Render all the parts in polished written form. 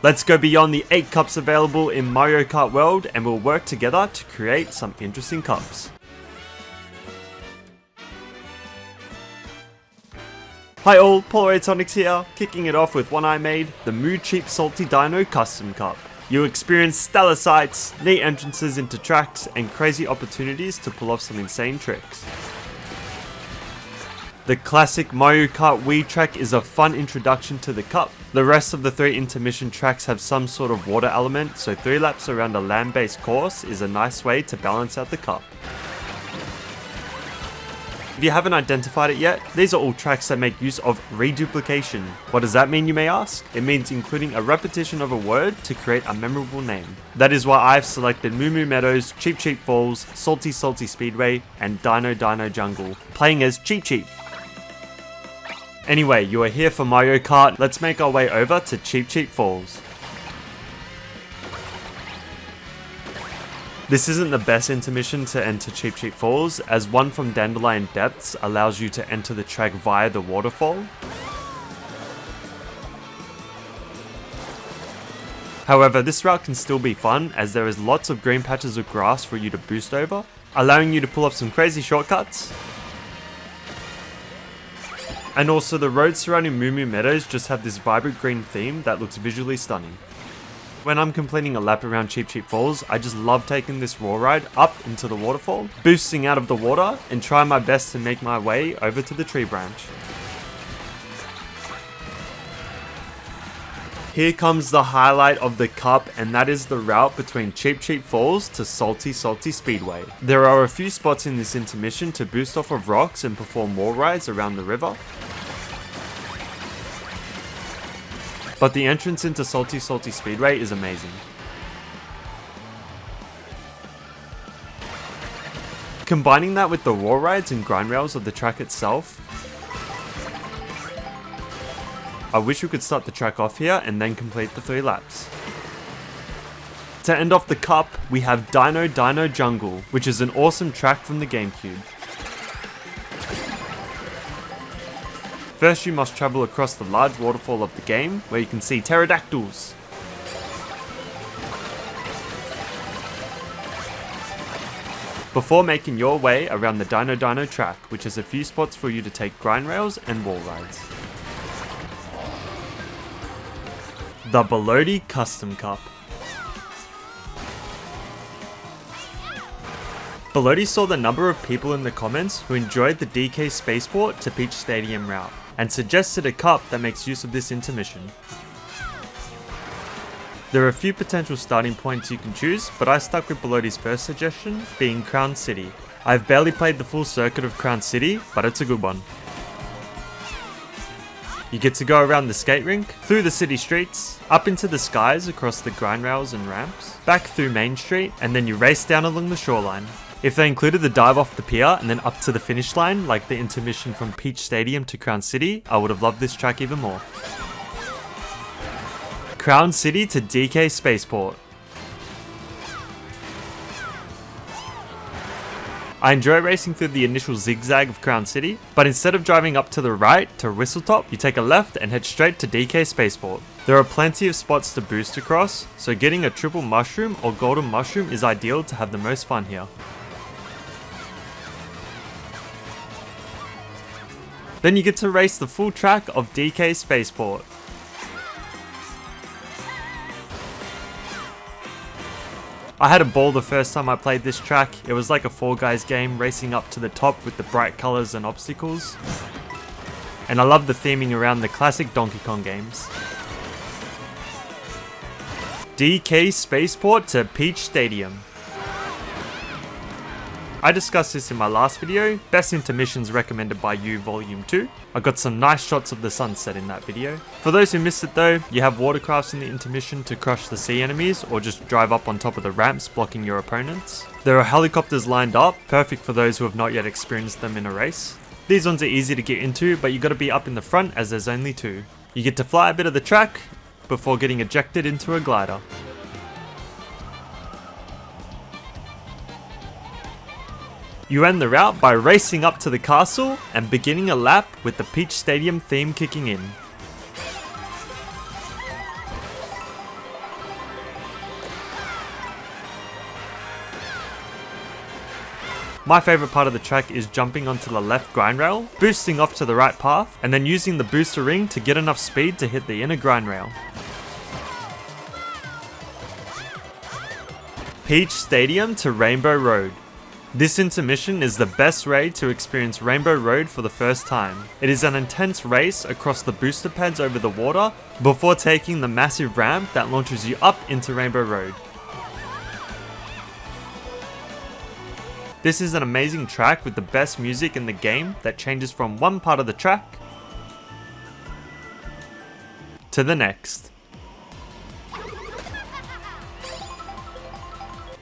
Let's go beyond the 8 cups available in Mario Kart World and we'll work together to create some interesting cups. Hi all, Polaritonics here, kicking it off with one I made, the Moo Cheap Salty Dino Custom Cup. You'll experience stellar sights, neat entrances into tracks, and crazy opportunities to pull off some insane tricks. The classic Mario Kart Wii track is a fun introduction to the cup. The rest of the 3 intermission tracks have some sort of water element, so 3 laps around a land-based course is a nice way to balance out the cup. If you haven't identified it yet, these are all tracks that make use of reduplication. What does that mean, you may ask? It means including a repetition of a word to create a memorable name. That is why I've selected Moo Moo Meadows, Cheep Cheep Falls, Salty Salty Speedway, and Dino Dino Jungle, playing as Cheep Cheep. Anyway, you are here for Mario Kart, let's make our way over to Cheep Cheep Falls. This isn't the best intermission to enter Cheep Cheep Falls, as one from Dandelion Depths allows you to enter the track via the waterfall. However, this route can still be fun as there is lots of green patches of grass for you to boost over, allowing you to pull off some crazy shortcuts. And also the roads surrounding Moo Moo Meadows just have this vibrant green theme that looks visually stunning. When I'm completing a lap around Cheep Cheep Falls, I just love taking this raw ride up into the waterfall, boosting out of the water, and trying my best to make my way over to the tree branch. Here comes the highlight of the cup, and that is the route between Cheep Cheep Falls to Salty Salty Speedway. There are a few spots in this intermission to boost off of rocks and perform wall rides around the river. But the entrance into Salty Salty Speedway is amazing. Combining that with the wall rides and grind rails of the track itself, I wish we could start the track off here and then complete the 3 laps. To end off the cup, we have Dino Dino Jungle, which is an awesome track from the GameCube. First you must travel across the large waterfall of the game, where you can see pterodactyls. Before making your way around the Dino Dino track, which has a few spots for you to take grind rails and wall rides. The Belodie Custom Cup. Belodie saw the number of people in the comments who enjoyed the DK Spaceport to Peach Stadium route, and suggested a cup that makes use of this intermission. There are a few potential starting points you can choose, but I stuck with Belodie's first suggestion, being Crown City. I've barely played the full circuit of Crown City, but it's a good one. You get to go around the skate rink, through the city streets, up into the skies across the grind rails and ramps, back through Main Street, and then you race down along the shoreline. If they included the dive off the pier and then up to the finish line, like the intermission from Peach Stadium to Crown City, I would have loved this track even more. Crown City to DK Spaceport. I enjoy racing through the initial zigzag of Crown City, but instead of driving up to the right to Whistletop, you take a left and head straight to DK Spaceport. There are plenty of spots to boost across, so getting a triple mushroom or golden mushroom is ideal to have the most fun here. Then you get to race the full track of DK Spaceport. I had a ball the first time I played this track. It was like a Fall Guys game, racing up to the top with the bright colours and obstacles. And I love the theming around the classic Donkey Kong games. DK Spaceport to Peach Stadium. I discussed this in my last video, Best Intermissions Recommended by You Volume 2. I got some nice shots of the sunset in that video. For those who missed it though, you have watercrafts in the intermission to crush the sea enemies or just drive up on top of the ramps blocking your opponents. There are helicopters lined up, perfect for those who have not yet experienced them in a race. These ones are easy to get into, but you gotta be up in the front as there's only 2. You get to fly a bit of the track before getting ejected into a glider. You end the route by racing up to the castle and beginning a lap with the Peach Stadium theme kicking in. My favourite part of the track is jumping onto the left grind rail, boosting off to the right path, and then using the booster ring to get enough speed to hit the inner grind rail. Peach Stadium to Rainbow Road. This intermission is the best way to experience Rainbow Road for the first time. It is an intense race across the booster pads over the water before taking the massive ramp that launches you up into Rainbow Road. This is an amazing track with the best music in the game that changes from one part of the track to the next,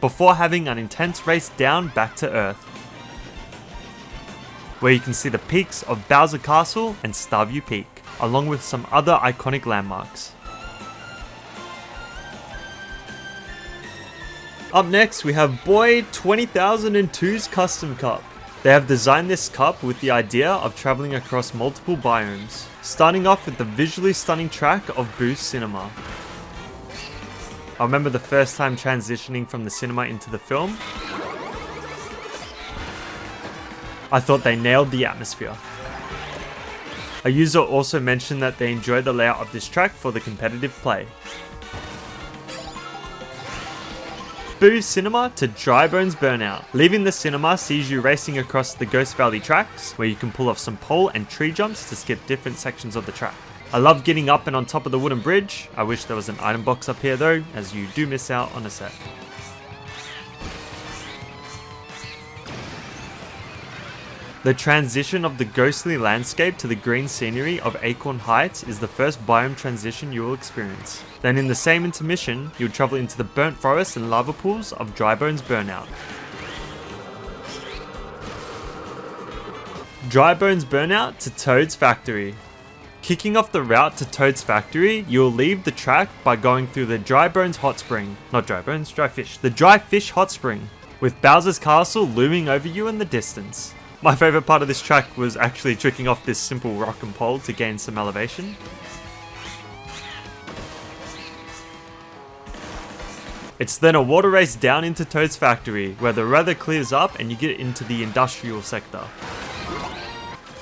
before having an intense race down back to Earth, where you can see the peaks of Bowser Castle and Starview Peak, along with some other iconic landmarks. Up next we have Boy 20002's Custom Cup. They have designed this cup with the idea of travelling across multiple biomes, starting off with the visually stunning track of Boost Cinema. I remember the first time transitioning from the cinema into the film. I thought they nailed the atmosphere. A user also mentioned that they enjoyed the layout of this track for the competitive play. Boo Cinema to Dry Bones Burnout. Leaving the cinema sees you racing across the Ghost Valley tracks, where you can pull off some pole and tree jumps to skip different sections of the track. I love getting up and on top of the wooden bridge. I wish there was an item box up here though, as you do miss out on a set. The transition of the ghostly landscape to the green scenery of Acorn Heights is the first biome transition you will experience. Then in the same intermission, you'll travel into the burnt forest and lava pools of Dry Bones Burnout. Dry Bones Burnout to Toad's Factory. Kicking off the route to Toad's Factory, you'll leave the track by going through the Dry Bones Hot Spring. Not Dry Bones, Dry Fish. The Dry Fish Hot Spring, with Bowser's Castle looming over you in the distance. My favourite part of this track was actually tricking off this simple rock and pole to gain some elevation. It's then a water race down into Toad's Factory, where the weather clears up and you get into the industrial sector.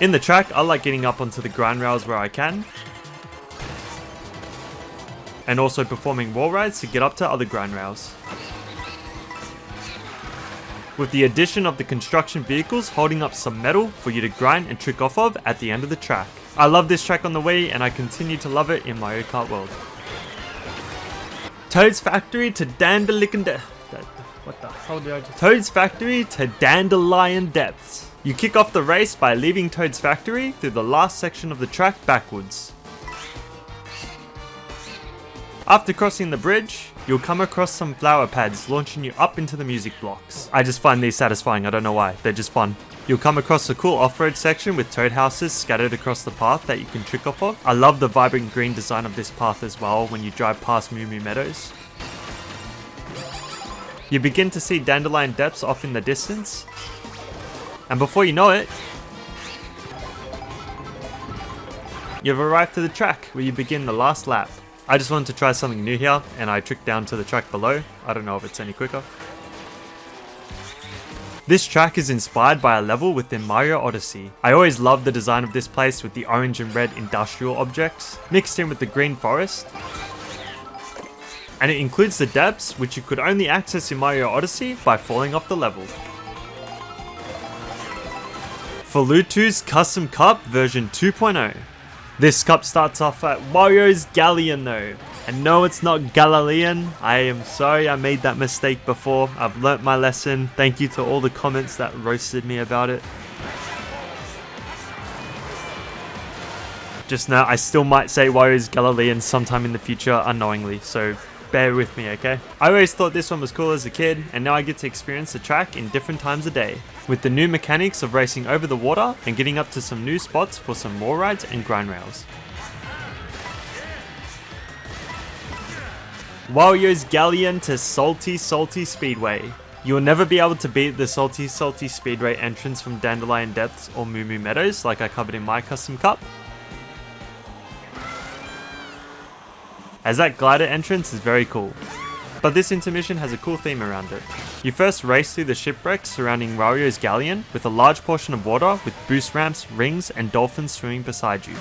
In the track, I like getting up onto the grind rails where I can, and also performing wall rides to get up to other grind rails, with the addition of the construction vehicles holding up some metal for you to grind and trick off of at the end of the track. I love this track on the Wii, and I continue to love it in Mario Kart World. Toad's Factory to Dandelion Toad's Factory to Dandelion Depths. You kick off the race by leaving Toad's Factory through the last section of the track backwards. After crossing the bridge, you'll come across some flower pads launching you up into the music blocks. I just find these satisfying, I don't know why, they're just fun. You'll come across a cool off-road section with toad houses scattered across the path that you can trick off of. I love the vibrant green design of this path as well when you drive past Moo Moo Meadows. You begin to see Dandelion Depths off in the distance, and before you know it, you've arrived to the track where you begin the last lap. I just wanted to try something new here, and I tricked down to the track below. I don't know if it's any quicker. This track is inspired by a level within Mario Odyssey. I always loved the design of this place with the orange and red industrial objects, mixed in with the green forest. And it includes the depths, which you could only access in Mario Odyssey by falling off the level. Folutu's Custom Cup version 2.0. This cup starts off at Warios Galleon though. And no, it's not Galilean. I am sorry I made that mistake before. I've learnt my lesson. Thank you to all the comments that roasted me about it. Just now, I still might say Warios Galilean sometime in the future unknowingly, so bear with me, okay? I always thought this one was cool as a kid, and now I get to experience the track in different times a day, with the new mechanics of racing over the water and getting up to some new spots for some more rides and grind rails. Warios Galleon to Salty Speedway. You will never be able to beat the Salty Speedway entrance from Dandelion Depths or Moo Moo Meadows like I covered in my custom cup, as that glider entrance is very cool. but this intermission has a cool theme around it. You first race through the shipwrecks surrounding Wario's Galleon with a large portion of water with boost ramps, rings and dolphins swimming beside you.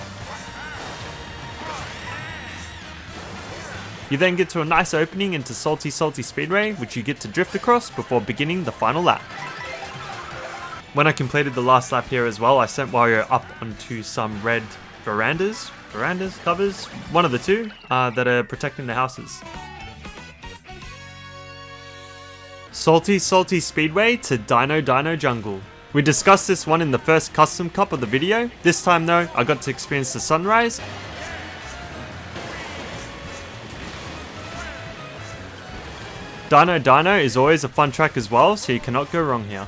You then get to a nice opening into Salty Speedway, which you get to drift across before beginning the final lap. When I completed the last lap here as well, I sent Wario up onto some red verandas, covers, one of the two, that are protecting the houses. Salty Speedway to Dino Jungle. We discussed this one in the first custom cup of the video. This time though, I got to experience the sunrise. Dino is always a fun track as well, so you cannot go wrong here.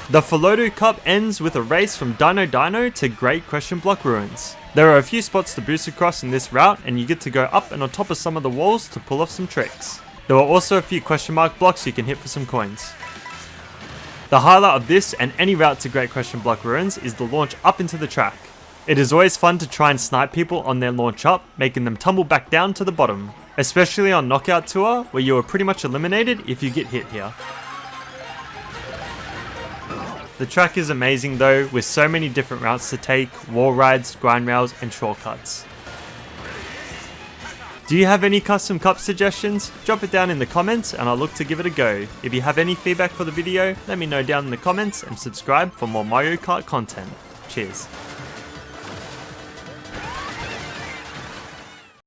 The Folutu Cup ends with a race from Dino to Great Question Block Ruins. There are a few spots to boost across in this route and you get to go up and on top of some of the walls to pull off some tricks. There are also a few question mark blocks you can hit for some coins. The highlight of this and any route to Great Question Block Ruins is the launch up into the track. It is always fun to try and snipe people on their launch up, making them tumble back down to the bottom. Especially on Knockout Tour, where you are pretty much eliminated if you get hit here. The track is amazing though, with so many different routes to take, wall rides, grind rails and shortcuts. Do you have any custom cup suggestions? Drop it down in the comments and I'll look to give it a go. If you have any feedback for the video, let me know down in the comments and subscribe for more Mario Kart content. Cheers.